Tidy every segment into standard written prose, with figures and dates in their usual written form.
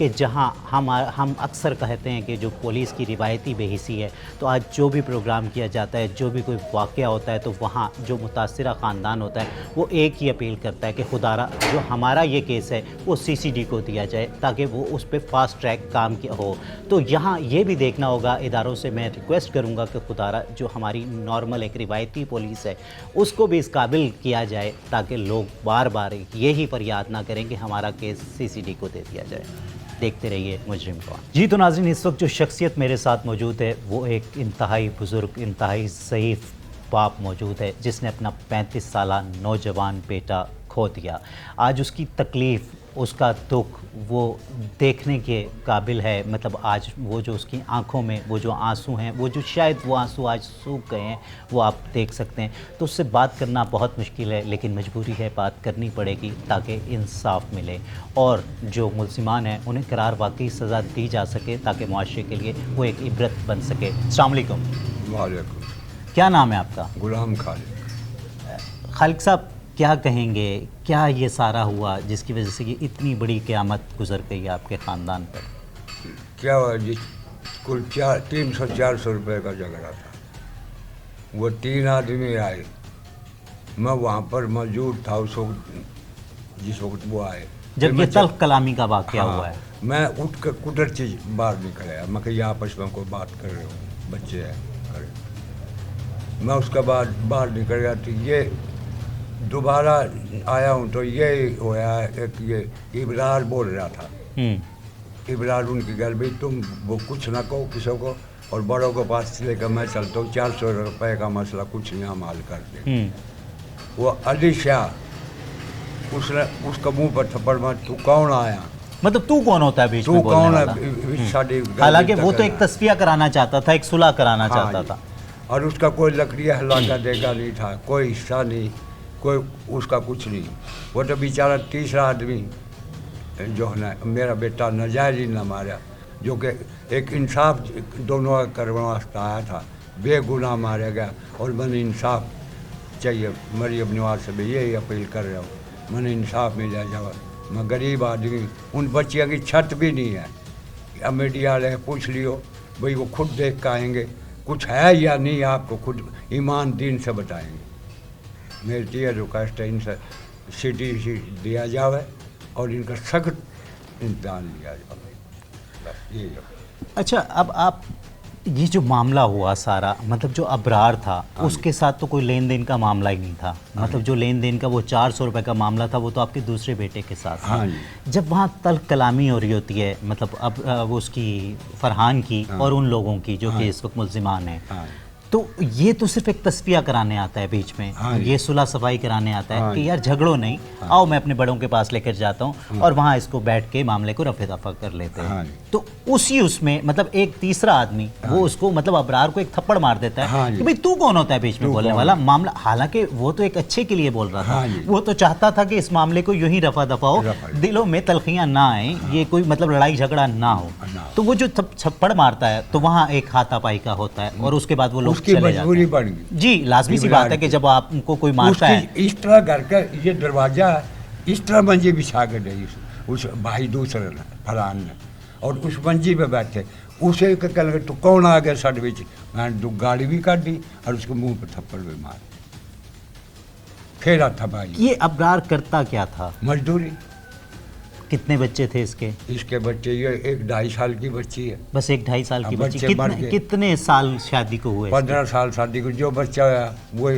کہ جہاں ہم اکثر کہتے ہیں کہ جو پولیس کی روایتی بے حسی ہے، تو آج جو بھی پروگرام کیا جاتا ہے، جو بھی کوئی واقعہ ہوتا ہے، تو وہاں جو متاثرہ خاندان ہوتا ہے وہ ایک ہی اپیل کرتا ہے کہ خدا را جو ہمارا یہ کیس ہے وہ CCD کو دیا جائے تاکہ وہ اس پہ فاسٹ ٹریک کام کیا ہو۔ تو یہاں یہ بھی دیکھنا ہوگا اداروں سے، میں ریکویسٹ کروں گا کہ خدا را جو ہماری نارمل ایک روایتی پولیس ہے اس کو بھی اس قابل کیا جائے تاکہ لوگ بار بار یہی فریاد نہ کریں کہ ہمارا کیس CCD کو دے دیا جائے۔ دیکھتے رہیے مجرم کون۔ جی تو ناظرین، اس وقت جو شخصیت میرے ساتھ موجود ہے وہ ایک انتہائی بزرگ، انتہائی ضعیف باپ موجود ہے جس نے اپنا 35 سالہ نوجوان بیٹا کھو دیا۔ آج اس کی تکلیف، اس کا دکھ وہ دیکھنے کے قابل ہے۔ مطلب آج وہ جو اس کی آنکھوں میں وہ جو آنسو ہیں، وہ جو شاید وہ آنسو آج سوکھ گئے ہیں، وہ آپ دیکھ سکتے ہیں۔ تو اس سے بات کرنا بہت مشکل ہے، لیکن مجبوری ہے، بات کرنی پڑے گی تاکہ انصاف ملے اور جو ملزمان ہیں انہیں قرار واقعی سزا دی جا سکے تاکہ معاشرے کے لیے وہ ایک عبرت بن سکے۔ السلام علیکم۔ وعلیکم۔ کیا نام ہے آپ کا؟ غلام خالق۔ خالق صاحب، کیا کہیں گے، کیا یہ سارا ہوا جس کی وجہ سے یہ اتنی بڑی قیامت گزر گئی آپ کے خاندان پر؟ کیا ہوا جی، کل 300-400 روپے کا جھگڑا تھا۔ وہ 3 آدمی آئے، میں وہاں پر موجود تھا اس وقت جس وقت وہ آئے۔ جب یہ تلخ کلامی کا واقعہ ہوا ہے، میں اٹھ کر قدرت چیز باہر نکل آیا، میں کہ یہ آپس میں کوئی بات کر رہے ہوں، بچے ہیں۔ میں اس کے بعد باہر نکل گیا تو یہ دوبارہ آیا ہوں تو یہ ہوا ایک یہ ابرار بول رہا تھا۔ ابرار ان کی گھر بھی، تم وہ کچھ نہ کہو کسی کو، اور بڑوں کو پاس لے کر میں چلتا ہوں، 400 روپے کا مسئلہ کچھ نہیں، ہم حل کر دیں۔ وہ علی شاہ، اس نے اس کا منہ پر تھپڑ مار، تو کون آیا؟ مطلب تو کون ہوتا ہے بیچ میں تو بولنے کون والا؟ ہے؟ حالانکہ وہ تو ایک تصفیہ کرانا چاہتا تھا، ایک صلح کرانا چاہتا تھا، اور اس کا کوئی لکڑی ہلا کر دے گا نہیں تھا، کوئی حصہ نہیں، کوئی اس کا کچھ نہیں۔ وہ تو بیچارہ تیسرا آدمی جو ہے نا، میرا بیٹا ناجائز ہی نہ مارا، جو کہ ایک انصاف دونوں کا کرنے واسطے آیا تھا، بے گناہ مارا گیا۔ اور میں نے انصاف چاہیے، مریم نواز سے بھی یہی اپیل کر رہا ہوں، میں نے انصاف مل جائے۔ میں غریب آدمی، ان بچیوں کی چھت بھی نہیں ہے۔ اب میڈیا والے پوچھ لیو بھئی، وہ خود دیکھ کے آئیں گے کچھ ہے یا نہیں، آپ کو خود ایمان دین سے بتائیں گے۔ میری یہ ریکویسٹ ہے، ان سے CCD دیا جاوے اور ان کا سخت امتحان لیا جائے، بس یہی ہے۔ اچھا، اب آپ یہ جو معاملہ ہوا سارا، مطلب جو ابرار تھا اس کے ساتھ تو کوئی لین دین کا معاملہ ہی نہیں تھا، مطلب جو لین دین کا وہ 400 روپے کا معاملہ تھا وہ تو آپ کے دوسرے بیٹے کے ساتھ تھا۔ جب وہاں تلخ کلامی ہو رہی ہوتی ہے، مطلب اب وہ اس کی فرحان کی اور ان لوگوں کی جو کہ اس وقت ملزمان ہیں، تو یہ تو صرف ایک تصفیہ کرانے آتا ہے بیچ میں، یہ صلح صفائی کرانے آتا ہے کہ یار جھگڑو نہیں، آؤ میں اپنے بڑوں کے پاس لے کر جاتا ہوں، اور وہاں اس کو بیٹھ کے معاملے کو رفع دفع کر لیتے ہیں۔ تو اس میں مطلب ایک تیسرا آدمی وہ اس کو مطلب ابرار کو ایک تھپڑ مار دیتا ہے کہ بھئی تو کون ہوتا ہے بیچ میں بولنے والا معاملہ، حالانکہ وہ تو ایک اچھے کے لیے بول رہا تھا، وہ تو چاہتا تھا کہ اس معاملے کو یوں ہی رفع دفع ہو، دلوں میں تلخیاں نہ آئیں، یہ کوئی مطلب لڑائی جھگڑا نہ ہو۔ تو وہ جو تھپڑ مارتا ہے تو وہاں ایک ہاتھا پائی کا ہوتا ہے، اور اس کے بعد وہ لوگ چلے جاتے ہیں۔ جی لازمی سی بات ہے کہ جب آپ کو کوئی مارتا ہے، اس طرح گھر کا یہ دروازہ اس طرح منجی بچھا کے دے اس بھائی دوسرے نے، فرحان نے، اور اس منجی پہ بیٹھے، اسے کہ لگے تو کون آ گیا سڑ بچ، میں نے گاڑی بھی کاٹ دی اور اس کے منہ پہ تھپڑ بھی مار پھیرا تھا بھائی۔ یہ ابرار کرتا کیا تھا؟ مزدوری۔ کتنے بچے تھے اس کے بچے، یہ 1-2.5 سال کی بچی ہے، بس 1-2.5 سال کی بچی۔ بچے مر گئے۔ کتنے سال شادی کو ہوئے؟ 15 سال شادی کو، جو بچہ ہے وہ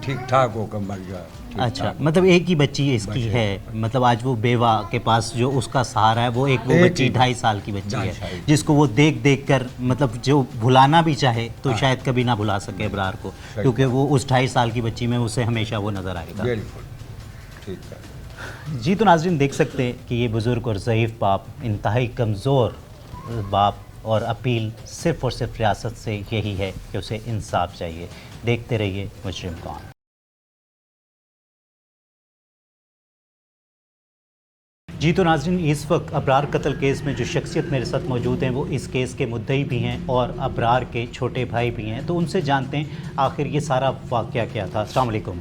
ٹھیک ٹھاک ہو کر مر گیا۔ اچھا، مطلب ایک ہی بچی اس کی ہے، مطلب آج وہ بیوہ کے پاس جو اس کا سہارا ہے وہ ایک وہ بچی 2.5 سال کی بچی ہے، جس کو وہ دیکھ دیکھ کر مطلب جو بھلانا بھی چاہے تو شاید کبھی نہ بھلا سکے ابرار کو، کیونکہ وہ اس 2.5 سال کی بچی میں اسے ہمیشہ وہ نظر آئے گا۔ بالکل ٹھیک ہے۔ جی تو ناظرین دیکھ سکتے ہیں کہ یہ بزرگ اور ضعیف باپ، انتہائی کمزور باپ، اور اپیل صرف اور صرف ریاست سے یہی ہے کہ اسے انصاف چاہیے۔ دیکھتے رہیے مجرم کون۔ جی تو ناظرین، اس وقت ابرار قتل کیس میں جو شخصیت میرے ساتھ موجود ہیں وہ اس کیس کے مدعی بھی ہیں اور ابرار کے چھوٹے بھائی بھی ہیں، تو ان سے جانتے ہیں آخر یہ سارا واقعہ کیا تھا۔ السلام علیکم۔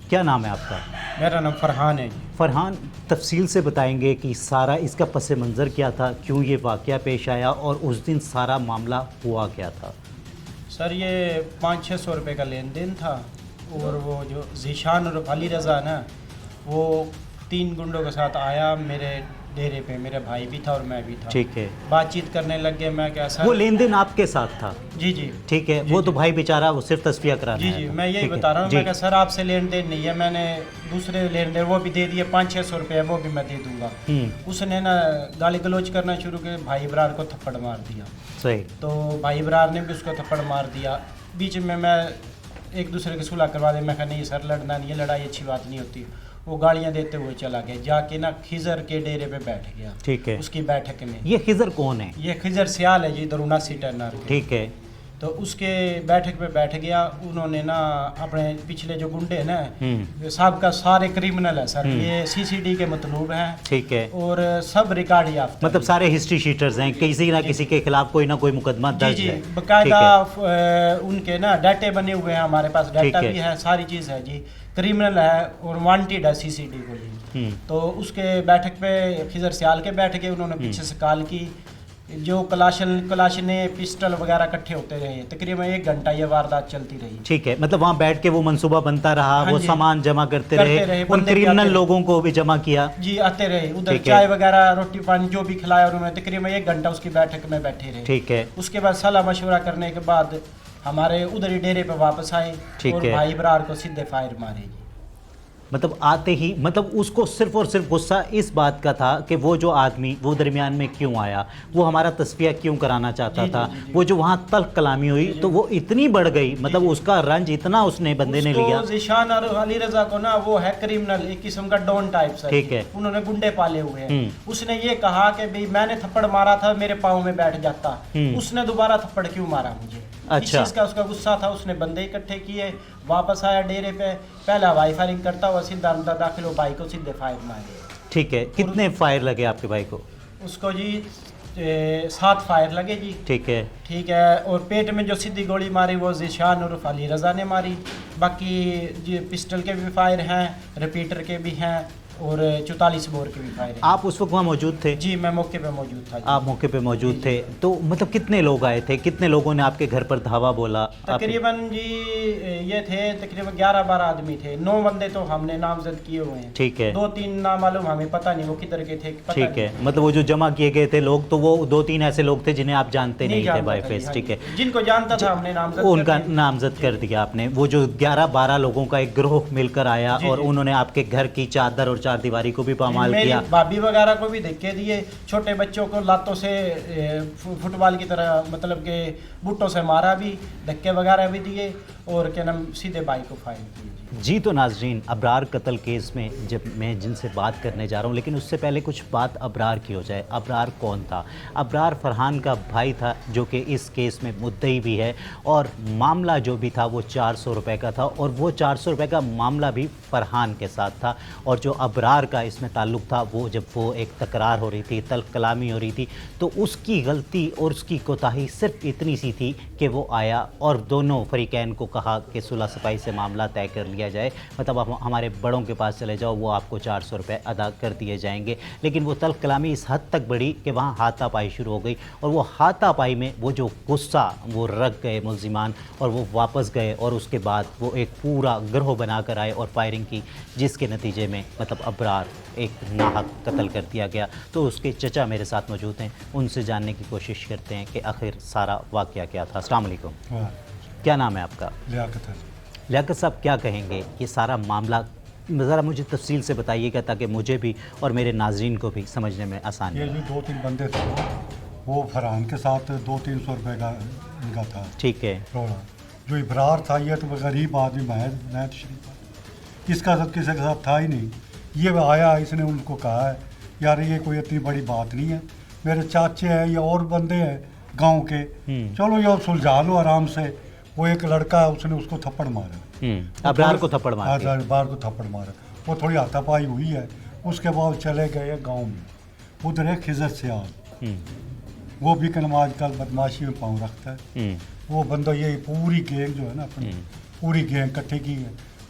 کیا نام ہے آپ کا؟ میرا نام فرحان ہے جی. فرحان، تفصیل سے بتائیں گے کہ سارا اس کا پس منظر کیا تھا، کیوں یہ واقعہ پیش آیا اور اس دن سارا معاملہ ہوا کیا تھا؟ سر یہ 500-600 روپے کا لین دین تھا، اور وہ جو ذیشان اور علی رضا نا، وہ 3 گنڈوں کے ساتھ آیا میرے ڈیرے پہ. میرا بھائی بھی تھا اور میں بھی تھا. ٹھیک ہے. بات چیت کرنے لگ گئے. میں کیا سر وہ لین دین آپ کے ساتھ تھا؟ جی جی ٹھیک ہے. وہ تو بھائی بیچارہ وہ صرف تصفیہ کرانا جی جی میں یہی بتا رہا ہوں. میں کہا سر آپ سے لین دین نہیں ہے، میں نے دوسرے لین دین وہ بھی دے دیے 500-600 روپے وہ بھی میں دے دوں گا. اس نے نا گالی گلوچ کرنا شروع کیا، بھائی برار کو تھپڑ مار دیا. صحیح. تو بھائی برار نے بھی اس کو تھپڑ مار دیا. بیچ میں ایک دوسرے کی صلح کروا دے. میں کہا نہیں سر لڑنا نہیں ہے، لڑائی اچھی بات نہیں ہوتی. وہ گالیاں دیتے ہوئے چلا گیا، جا کے نا خضر کے ڈیرے پہ بیٹھ گیا. ٹھیک ہے. اس کی بیٹھک میں. یہ خضر کون ہے؟ یہ خضر سیال ہے جی، درونا سیٹر. ٹھیک ہے. تو اس کے بیٹھک پہ بیٹھ گیا. انہوں نے نا اپنے پچھلے جو گنڈے ہیں نا صاحب کا سارے کریمنل ہے سر، یہ CCD کے مطلوب ہیں. ٹھیک ہے. اور سب ریکارڈ یافتہ، مطلب سارے ہسٹری شیٹرز ہیں، کسی نہ کسی کے خلاف کوئی نہ کوئی مقدمہ درج جی ہے. باقاعدہ ان کے نا ڈاٹے بنے ہوئے ہیں، ہمارے پاس ڈاٹا بھی ہے، ساری چیز ہے جی. کریمنل ہے اور وانٹیڈ ہے CCD کو جی. تو اس کے بیٹھک پہ خضر سیال کے بیٹھ گئے. انہوں نے پیچھے سے کال کی. جو کلاشنیں پسٹل وغیرہ کٹھے ہوتے رہے. تقریباً 1 گھنٹہ یہ واردات چلتی رہی. ٹھیک ہے. مطلب وہاں بیٹھ کے وہ منصوبہ بنتا رہا، وہ سامان جمع کرتے رہے، ان کریمنل لوگوں کو بھی جمع کیا. جی آتے رہے ادھر، چائے وغیرہ روٹی پانی جو بھی کھلایا انہوں نے. تقریباً 1 گھنٹہ اس کی بیٹھک میں بیٹھے رہے. ٹھیک ہے. اس کے بعد صلاح مشورہ کرنے کے بعد ہمارے ادھر ہی ڈیرے پہ واپس آئے اور بھائی برار کو سیدھے فائر مارے جی. مطلب آتے ہی مطلب اس کو صرف اور صرف غصہ اس بات کا تھا کہ وہ جو آدمی وہ درمیان میں کیوں آیا، وہ ہمارا تصفیہ کیوں کرانا چاہتا تھا. وہ جو وہاں تلخ کلامی ہوئی تو وہ اتنی بڑھ گئی، مطلب اس کا رنج اتنا اس نے بندے نے لیا. ذیشان اور علی رضا کو نا وہ ہے کریمنل، ایک قسم کا ڈون ٹائپ سر. ٹھیک ہے. انہوں نے گنڈے پالے ہوئے ہیں. اس نے یہ کہا کہ بھئی میں نے تھپڑ مارا تھا، میرے پاؤں میں بیٹھ جاتا. اس نے دوبارہ تھپڑ کیوں مارا مجھے؟ اس چیز کا اس کا غصہ تھا. اس نے بندے اکٹھے کیے، واپس آیا ڈیرے پہ. پہلا ہوائی فائرنگ کرتا ہوا سیدھا اندر داخل ہو، بھائی کو سیدھے فائر مارے. ٹھیک ہے. کتنے فائر لگے آپ کے بھائی کو؟ اس کو جی 7 فائر لگے جی. ٹھیک ہے. ٹھیک ہے. اور پیٹ میں جو سیدھی گولی ماری وہ ذیشان اور علی رضا نے ماری. باقی جی پسٹل کے بھی فائر ہیں، ریپیٹر کے بھی ہیں اور 44 بور کے بھی فائر ہیں. آپ اس وقت وہاں موجود تھے؟ جی میں موقع پہ موجود تھا. آپ موقع پہ موجود تھے. تو مطلب کتنے لوگ آئے تھے، کتنے لوگوں نے آپ کے گھر پر دھاوا بولا؟ تقریباً جی یہ تھے تقریباً 11-12 آدمی تھے. 9 بندے تو ہم نے نامزد کیے ہوئے ہیں. ٹھیک ہے. 2-3 نامعلوم، ہمیں پتہ نہیں وہ کدھر کے تھے. ٹھیک ہے. مطلب وہ جو جمع کیے گئے تھے لوگ تو وہ 2-3 ایسے لوگ تھے جنہیں آپ جانتے نہیں تھے بائی فیس. ٹھیک ہے. جن کو جانتا تھا ہم نے نامزد ان کا نامزد کر دیا آپ نے. وہ جو 11-12 لوگوں کا ایک گروہ مل کر آیا اور انہوں نے آپ کے گھر کی چادر اور چار دیواری کو بھی پامال کیا. بھابھی وغیرہ کو بھی دھکے دیے. چھوٹے بچوں کو لاتوں سے فٹ بال کی طرح مطلب کہ بٹوں سے مارا بھی، دھکے وغیرہ بھی دیے اور کیا نام سیدھے بھائی کو فائر کیے. جی تو ناظرین، ابرار قتل کیس میں جب میں جن سے بات کرنے جا رہا ہوں، لیکن اس سے پہلے کچھ بات ابرار کی ہو جائے. ابرار کون تھا؟ ابرار فرحان کا بھائی تھا جو کہ اس کیس میں مدعی بھی ہے، اور معاملہ جو بھی تھا وہ 400 روپے کا تھا، اور وہ 400 روپے کا معاملہ بھی فرحان کے ساتھ تھا. اور جو ابرار کا اس میں تعلق تھا وہ جب وہ ایک تکرار ہو رہی تھی، تلخ کلامی ہو رہی تھی، تو اس کی غلطی اور اس کی کوتاہی صرف اتنی سی تھی کہ وہ آیا اور دونوں فریقین کو کہا کہ صلح صفائی سے معاملہ طے کر لیا جائے. مطلب ہمارے بڑوں کے پاس چلے جاؤ، وہ آپ کو 400 روپے ادا کر دیے جائیں گے. لیکن وہ تلخ کلامی اس حد تک بڑھی کہ وہاں ہاتھا پائی شروع ہو گئی، اور وہ ہاتھا پائی میں وہ جو غصہ وہ رکھ گئے ملزمان، اور وہ واپس گئے اور اس کے بعد وہ ایک پورا گروہ بنا کر آئے اور فائرنگ کی، جس کے نتیجے میں مطلب ابرار ایک ناحق قتل کر دیا گیا. تو اس کے چچا میرے ساتھ موجود ہیں، ان سے جاننے کی کوشش کرتے ہیں کہ آخر سارا واقعہ کیا تھا. السلام علیکم. کیا نام ہے آپ کا؟ لیاقت ہے. لیاقت صاحب، کیا کہیں گے یہ سارا معاملہ؟ ذرا مجھے تفصیل سے بتائیے گا تاکہ مجھے بھی اور میرے ناظرین کو بھی سمجھنے میں آسانی ہو. یہ جو 2-3 بندے تھے وہ فرحان کے ساتھ 200-300 روپے کا ان کا تھا. ٹھیک ہے. جو ابرار تھا یہ تو غریب آدمی محض شریف، اس کا ساتھ کسی کے ساتھ تھا ہی نہیں. یہ آیا، اس نے ان کو کہا ہے یار یہ کوئی اتنی بڑی بات نہیں ہے، میرے چاچے ہیں یا اور بندے ہیں گاؤں کے، چلو یہ سلجھا لو آرام سے. وہ ایک لڑکا ہے، اس نے اس کو تھپڑ مارا، ابرار کو تھپڑ مارا، ابرار کو تھپڑ مارا. وہ تھوڑی ہاتھا پائی ہوئی ہے. اس کے بعد چلے گئے گاؤں میں. ادھر ہے خضر سیال، وہ بھی کلم آج کل بدماشی میں پاؤں رکھتا ہے. وہ بندہ یہ پوری گینگ جو ہے نا اپنی پوری گینگ کٹھی کی ہے.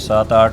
7-8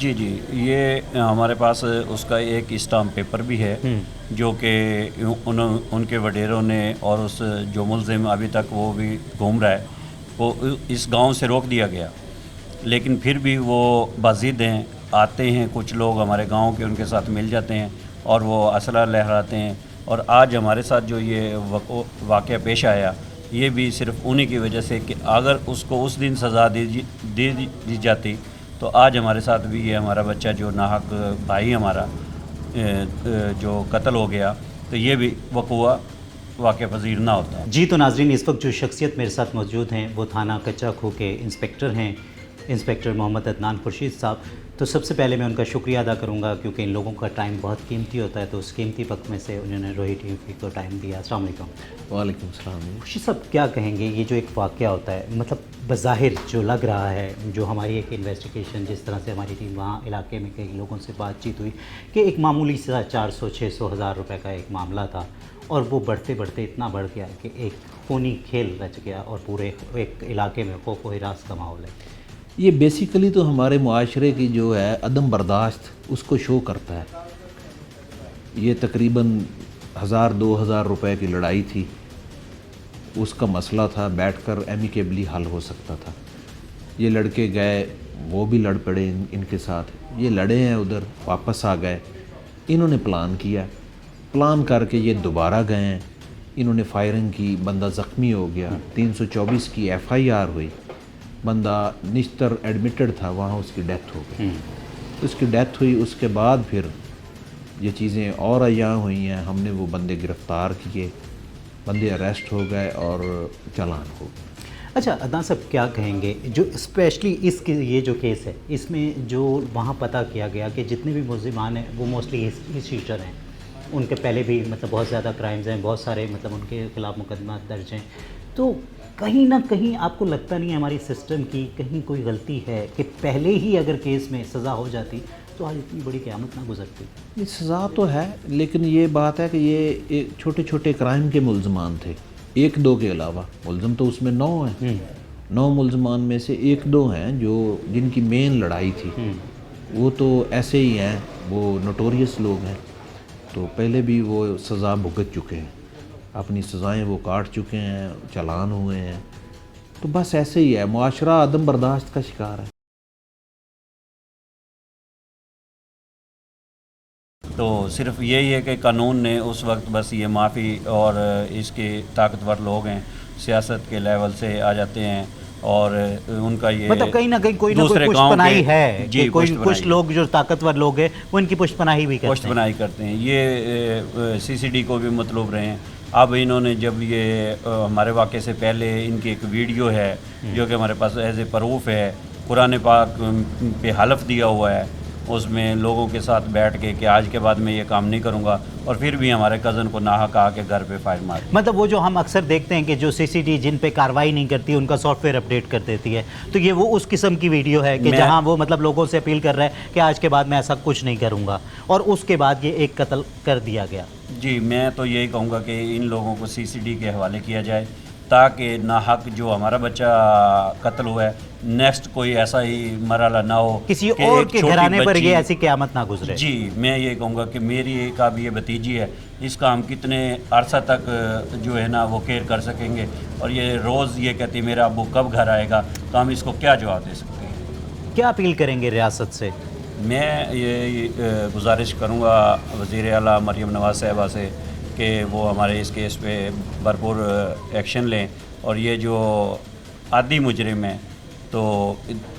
جی جی، یہ ہمارے پاس اس کا ایک اسٹامپ پیپر بھی ہے جو کہ ان کے وڈیروں نے اور اس جو ملزم ابھی تک وہ بھی گھوم رہا ہے وہ اس گاؤں سے روک دیا گیا، لیکن پھر بھی وہ بازید ہیں، آتے ہیں کچھ لوگ ہمارے گاؤں کے ان کے ساتھ مل جاتے ہیں اور وہ اسلحہ لہراتے ہیں، اور آج ہمارے ساتھ جو یہ واقعہ پیش آیا یہ بھی صرف انہی کی وجہ سے کہ اگر اس کو اس دن سزا دی جاتی تو آج ہمارے ساتھ بھی یہ ہمارا بچہ جو ناحق بھائی ہمارا جو قتل ہو گیا تو یہ بھی واقعہ پذیر نہ ہوتا۔ جی تو ناظرین، اس وقت جو شخصیت میرے ساتھ موجود ہیں وہ تھانہ کچا کھو کے انسپیکٹر ہیں، انسپیکٹر محمد عدنان خورشید صاحب۔ تو سب سے پہلے میں ان کا شکریہ ادا کروں گا کیونکہ ان لوگوں کا ٹائم بہت قیمتی ہوتا ہے، تو اس قیمتی وقت میں سے انہوں نے روہی ٹی وی کو ٹائم دیا۔ السلام علیکم۔ وعلیکم السلام۔ خورشید صاحب کیا کہیں گے، یہ جو ایک واقعہ ہوتا ہے مطلب بظاہر جو لگ رہا ہے، جو ہماری ایک انویسٹیگیشن جس طرح سے ہماری ٹیم وہاں علاقے میں کئی لوگوں سے بات چیت ہوئی کہ ایک معمولی سا 400-600 ہزار روپے کا ایک معاملہ تھا اور وہ بڑھتے بڑھتے اتنا بڑھ گیا کہ ایک خونی کھیل رچ گیا اور پورے ایک علاقے میں خوف و ہراس کا ماحول ہے۔ یہ بیسیکلی تو ہمارے معاشرے کی جو ہے عدم برداشت اس کو شو کرتا ہے۔ یہ تقریباً 1000-2000 روپے کی لڑائی تھی، اس کا مسئلہ تھا، بیٹھ کر ایمیکیبلی حل ہو سکتا تھا۔ یہ لڑکے گئے، وہ بھی لڑ پڑے ان کے ساتھ، یہ لڑے ہیں ادھر، واپس آ گئے، انہوں نے پلان کیا، پلان کر کے یہ دوبارہ گئے ہیں، انہوں نے فائرنگ کی، بندہ زخمی ہو گیا، 324 کی FIR ہوئی، بندہ نشتر ایڈمیٹڈ تھا، وہاں اس کی ڈیتھ ہو گئی۔ اس کی ڈیتھ ہوئی، اس کے بعد پھر یہ چیزیں اور عیاں ہوئی ہیں، ہم نے وہ بندے گرفتار کیے، بندے اریسٹ ہو گئے اور چالان ہو گئے۔ اچھا عدنان صاحب کیا کہیں گے جو اسپیشلی اس کی یہ جو کیس ہے اس میں جو وہاں پتہ کیا گیا کہ جتنے بھی ملزمان ہیں وہ موسٹلی شیٹر ہیں، ان کے پہلے بھی مطلب بہت زیادہ کرائمز ہیں، بہت سارے مطلب ان کے خلاف مقدمات درج ہیں، تو کہیں نہ کہیں آپ کو لگتا نہیں ہے ہماری سسٹم کی کہیں کوئی غلطی ہے کہ پہلے ہی اگر کیس میں سزا ہو جاتی تو آج اتنی بڑی قیامت نہ گزرتی؟ یہ سزا تو ہے، لیکن یہ بات ہے کہ یہ چھوٹے چھوٹے کرائم کے ملزمان تھے، 1-2 کے علاوہ، ملزم تو اس میں 9 ہیں، 9 ملزمان میں سے 1-2 ہیں جو جن کی مین لڑائی تھی، وہ تو ایسے ہی ہیں، وہ نوٹوریس لوگ ہیں، تو پہلے بھی وہ سزا بھگت چکے ہیں، اپنی سزائیں وہ کاٹ چکے ہیں، چالان ہوئے ہیں، تو بس ایسے ہی ہے، معاشرہ عدم برداشت کا شکار ہے۔ تو صرف یہی ہے کہ قانون نے اس وقت بس یہ معافی اور اس کے طاقتور لوگ ہیں سیاست کے لیول سے آ جاتے ہیں اور ان کا یہ مطلب کہیں نہ کہیں کوئی نہ کوئی پشت پناہی ہے کہ کچھ لوگ جو طاقتور لوگ ہیں وہ ان کی پشت پناہی بھی کرتے ہیں، پشت پناہی کرتے ہیں۔ یہ CCD کو بھی مطلوب رہے ہیں۔ اب انہوں نے جب یہ ہمارے واقعے سے پہلے ان کی ایک ویڈیو ہے جو کہ ہمارے پاس ایز اے پروف ہے، قرآن پاک پہ حلف دیا ہوا ہے، اس میں لوگوں کے ساتھ بیٹھ کے کہ آج کے بعد میں یہ کام نہیں کروں گا، اور پھر بھی ہمارے کزن کو ناحق آ کے گھر پہ فائر مار۔ مطلب وہ جو ہم اکثر دیکھتے ہیں کہ جو CCD جن پہ کارروائی نہیں کرتی ان کا سافٹ ویئر اپڈیٹ کر دیتی ہے، تو یہ وہ اس قسم کی ویڈیو ہے کہ جہاں وہ مطلب لوگوں سے اپیل کر رہا ہے کہ آج کے بعد میں ایسا کچھ نہیں کروں گا، اور اس کے بعد یہ ایک قتل کر دیا گیا۔ جی میں تو یہی کہوں گا کہ ان لوگوں کو CCD کے حوالے کیا جائے تاکہ ناحق جو ہمارا بچہ قتل ہوا ہے نیکسٹ کوئی ایسا ہی مرحلہ نہ ہو، کسی اور کے گھرانے پر یہ ایسی قیامت نہ گزرے۔ جی میں یہ کہوں گا کہ میری ایک اب یہ بھتیجی ہے، اس کا ہم کتنے عرصہ تک جو ہے نا وہ کیئر کر سکیں گے، اور یہ روز یہ کہتی میرا ابو کب گھر آئے گا، تو ہم اس کو کیا جواب دے سکتے ہیں؟ کیا اپیل کریں گے ریاست سے؟ میں یہ گزارش کروں گا وزیر اعلیٰ مریم نواز صاحبہ سے کہ وہ ہمارے اس کیس پہ بھرپور ایکشن لیں، اور یہ جو عادی مجرم ہیں تو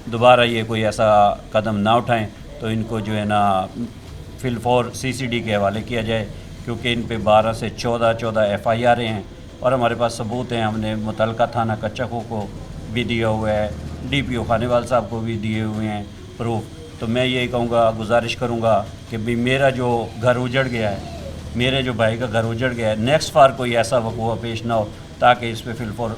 دوبارہ یہ کوئی ایسا قدم نہ اٹھائیں، تو ان کو جو ہے نا فی الفور CCD کے حوالے کیا جائے، کیونکہ ان پہ 12 سے 14 FIR ہیں، اور ہمارے پاس ثبوت ہیں، ہم نے متعلقہ تھانہ کچا کھو کو بھی دیا ہوا ہے، DPO خانیوال صاحب کو بھی دیے ہوئے ہیں پروف۔ تو میں یہی کہوں گا، گزارش کروں گا کہ بھی میرا جو گھر اجڑ گیا ہے، میرے جو بھائی کا گھر اجڑ گیا ہے، نیکسٹ بار کوئی ایسا وقوع پیش نہ ہو، تاکہ اس پہ فی الفور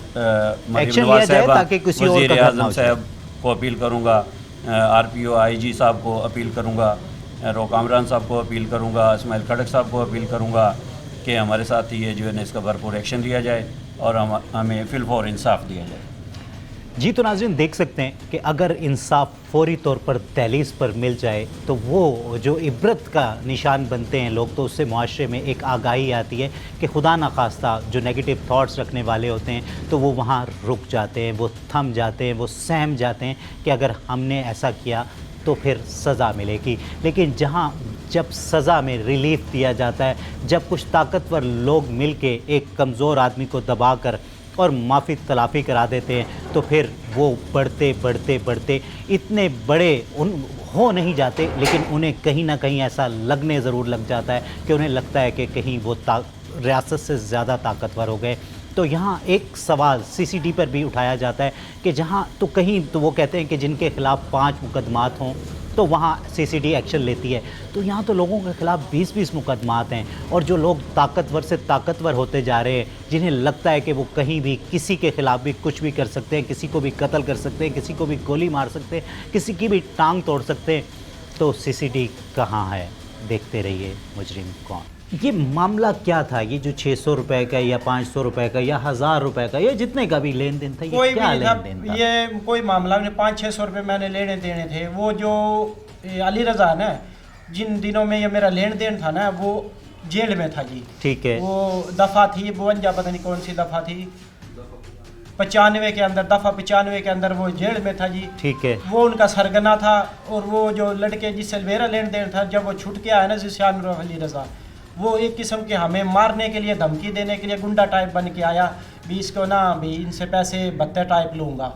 مریم نواز صاحبہ، وزیر اعظم صاحب کو اپیل کروں گا، RPO IG صاحب کو اپیل کروں گا، روکامران صاحب کو اپیل کروں گا، اسماعیل کھڑک صاحب کو اپیل کروں گا کہ ہمارے ساتھ یہ جو ہے نا اس کا بھرپور ایکشن لیا جائے اور ہمیں فی الفور انصاف دیا جائے۔ جی تو ناظرین دیکھ سکتے ہیں کہ اگر انصاف فوری طور پر دہلیز پر مل جائے تو وہ جو عبرت کا نشان بنتے ہیں لوگ، تو اس سے معاشرے میں ایک آگاہی آتی ہے کہ خدا نخواستہ جو نیگیٹو تھاٹس رکھنے والے ہوتے ہیں تو وہ وہاں رک جاتے ہیں، وہ تھم جاتے ہیں، وہ سہم جاتے ہیں کہ اگر ہم نے ایسا کیا تو پھر سزا ملے گی۔ لیکن جب سزا میں ریلیف دیا جاتا ہے، جب کچھ طاقتور لوگ مل کے ایک کمزور آدمی کو دبا کر اور معافی تلافی کرا دیتے ہیں تو پھر وہ بڑھتے بڑھتے بڑھتے اتنے بڑے ہو نہیں جاتے، لیکن انہیں کہیں نہ کہیں ایسا لگنے ضرور لگ جاتا ہے کہ انہیں لگتا ہے کہ کہیں وہ ریاست سے زیادہ طاقتور ہو گئے۔ تو یہاں ایک سوال سی سی ڈی پر بھی اٹھایا جاتا ہے کہ جہاں تو کہیں تو وہ کہتے ہیں کہ جن کے خلاف 5 مقدمات ہوں تو وہاں سی سی ڈی ایکشن لیتی ہے، تو یہاں تو لوگوں کے خلاف 20 مقدمات ہیں، اور جو لوگ طاقتور سے طاقتور ہوتے جا رہے ہیں، جنہیں لگتا ہے کہ وہ کہیں بھی کسی کے خلاف بھی کچھ بھی کر سکتے ہیں، کسی کو بھی قتل کر سکتے ہیں، کسی کو بھی گولی مار سکتے ہیں، کسی کی بھی ٹانگ توڑ سکتے ہیں، تو سی سی ڈی کہاں ہے؟ دیکھتے رہیے مجرم کون۔ یہ معاملہ کیا تھا؟ یہ جو 600 روپے کا یا 500 روپے کا یا 1000 روپے کا یا جتنے کا بھی لین دین تھا، یہ کیا لین دین تھا؟ یہ کوئی معاملہ نہیں، 500-600 روپے میں نے لینے دینے تھے۔ وہ جو علی رضا نا، جن دنوں میں یہ میرا لین دین تھا نا، وہ جیل میں تھا جی۔ ٹھیک ہے۔ وہ دفعہ تھی 52، پتہ نہیں کون سی دفعہ تھی، 95 کے اندر، دفعہ 95 کے اندر وہ جیل میں تھا جی۔ ٹھیک ہے۔ وہ ان کا سرگنا تھا، اور وہ جو لڑکے جس سے میرا لین دین تھا، جب وہ چھوٹ کے آیا نا ذیشان علی رضا، وہ ایک قسم کے ہمیں مارنے کے لیے، دھمکی دینے کے لیے گنڈا ٹائپ بن کے آیا بھی، اس کو نا بھی ان سے پیسے بتے ٹائپ لوں گا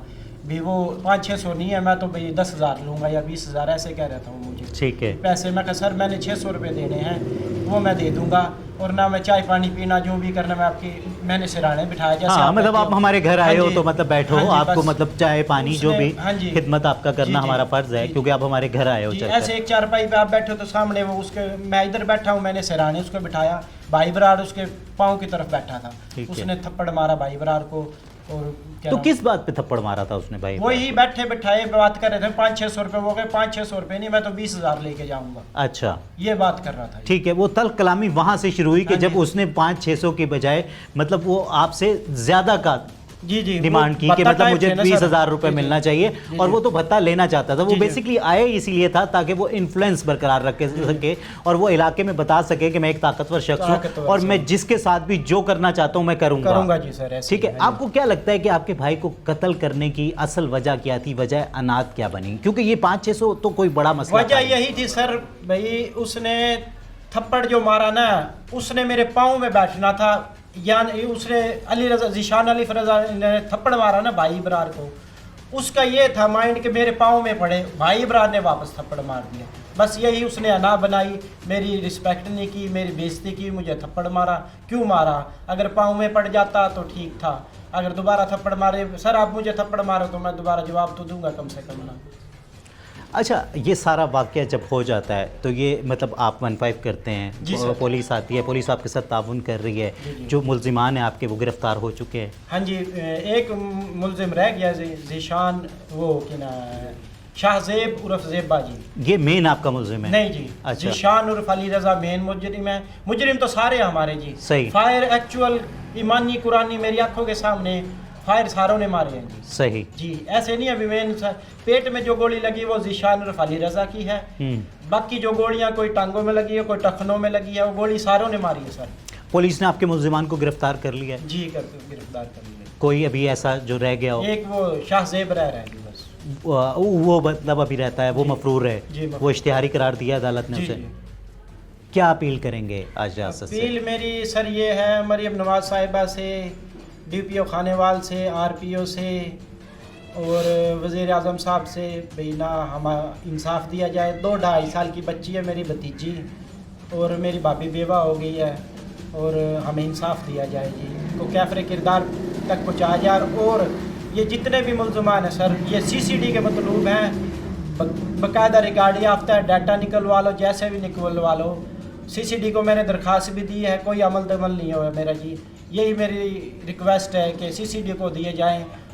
بھی، وہ 500-600 نہیں ہے، میں تو بھئی 10,000 لوں گا یا 20,000 ایسے کہہ رہا تھا وہ مجھے۔ ٹھیک ہے۔ پیسے میں کہا سر میں نے 600 روپے دینے ہیں، وہ میں دے دوں گا، اور نہ میں چائے پانی پینا جو بھی کرنا، میں آپ کی میں نے سرانے بٹھایا جیسے ہاں مطلب آپ ہمارے گھر آئے ہو تو مطلب بیٹھو، آپ کو بس مطلب چائے پانی جو بھی جی خدمت آپ کا کرنا ہمارا فرض ہے، کیونکہ آپ ہمارے گھر آئے ہو۔ جی ایسے ایک چارپائی پہ آپ بیٹھے ہو تو سامنے وہ اس کے، میں ادھر بیٹھا ہوں، میں نے سرانے اس کو بٹھایا، بھائی برار اس کے پاؤں کی طرف بیٹھا تھا، اس نے تھپڑ مارا بھائی برار کو۔ اور تو کس بات پہ تھپڑ مارا تھا اس نے بھائی؟ وہی بیٹھے بٹھائے بات کر رہے تھے، 500-600 روپے ہو گئے، 500-600 روپے نہیں، میں تو 20,000 لے کے جاؤں گا۔ اچھا یہ بات کر رہا تھا۔ ٹھیک ہے، وہ تلخ کلامی وہاں سے شروع ہوئی کہ جب اس نے 500-600 کے بجائے مطلب وہ آپ سے زیادہ کا جی ڈیمانڈ کی کہ مطلب مجھے 20,000 روپے ملنا چاہیے، اور وہ تو بھتہ لینا چاہتا تھا۔ وہ بیسکلی آئے اسی لیے تھا تاکہ وہ انفلوئنس برقرار رکھ سکے اور وہ علاقے میں بتا سکے کہ میں ایک طاقتور شخص ہوں اور میں جس کے ساتھ بھی جو کرنا چاہتا ہوں میں کروں گا۔ جی سر ٹھیک ہے، آپ کو کیا لگتا ہے کہ آپ کے بھائی کو قتل کرنے کی اصل وجہ کیا تھی؟ وجہ انات کیا بنی؟ کیونکہ یہ 500-600 تو کوئی بڑا مسئلہ وجہ یہی تھی سر بھائی، اس نے تھپڑ جو مارا نا، اس نے میرے پاؤں میں بیٹھنا تھا، یعنی اس نے علی رضا ذیشان علی رضا نے تھپڑ مارا نا بھائی برار کو، اس کا یہ تھا مائنڈ کہ میرے پاؤں میں پڑے، بھائی برار نے واپس تھپڑ مار دیا، بس یہی اس نے انا بنائی، میری رسپیکٹ نہیں کی، میری بےزتی کی، مجھے تھپڑ مارا۔ کیوں مارا؟ اگر پاؤں میں پڑ جاتا تو ٹھیک تھا، اگر دوبارہ تھپڑ مارے، سر آپ مجھے تھپڑ مارو تو میں دوبارہ جواب تو دوں گا کم سے کم نا۔ اچھا، یہ سارا واقعہ جب ہو جاتا ہے تو یہ مطلب آپ 15 کرتے ہیں، پولیس آتی ہے، پولیس آپ کے ساتھ تعاون کر رہی ہے، جو ملزمان ہیں آپ کے وہ گرفتار ہو چکے ہیں؟ ہاں جی، ایک ملزم رہ گیا ذیشان، وہ کیا نا، شاہ زیب عرف زیبا جی، یہ مین آپ کا ملزم ہے؟ نہیں جی، ذیشان عرف علی رضا مین مجرم ہے۔ مجرم تو سارے ہمارے جی، صحیح، فائر ایکچوئل ایمانی قرآنی میری آنکھوں کے سامنے فائر ساروں نے مارے ہیں جی۔ صحیح جی، ایسے نہیں ابھی مین پیٹ میں جو گولی لگی وہ ذیشان عرف علی رضا کی ہے، باقی جو گولیاں کوئی ٹانگوں میں لگی ہے، کوئی ٹخنوں میں لگی ہے، وہ گولی ساروں نے ماری ہے سر۔ پولیس نے آپ کے ملزمان کو گرفتار کر لیا ہے؟ جی گرفتار کر لیا۔ کوئی ابھی ایسا جو رہ گیا ہو؟ ایک وہ شاہ زیب رہ رہا ہے جی، بس وہ مطلب ابھی رہتا ہے، وہ مفرور ہے، وہ اشتہاری قرار دیا عدالت نے اسے۔ کیا اپیل کریں گے آج ریاست سے؟ اپیل میری سر یہ ہے مریم نواز صاحبہ سے، ڈی پی او خانے وال سے، آر پی او سے اور وزیر اعظم صاحب سے، بھئی نا ہمیں انصاف دیا جائے۔ 2-2.5 سال کی بچی ہے میری بھتیجی، اور میری بھابھی بیوہ ہو گئی ہے، اور ہمیں انصاف دیا جائے جی، کو کیفر کردار تک پہنچایا جائے۔ اور یہ جتنے بھی ملزمان ہیں سر، یہ سی سی ڈی کے مطلوب ہیں، باقاعدہ ریکارڈ یافتہ ہے، ڈیٹا نکلوا لو، جیسے بھی نکلوا لو۔ سی سی ڈی کو میں نے درخواست بھی دی ہے، کوئی عمل دمل نہیں ہوا میرا جی۔ یہی میری ریکویسٹ ہے کہ سی سی ڈی کو دیے جائیں،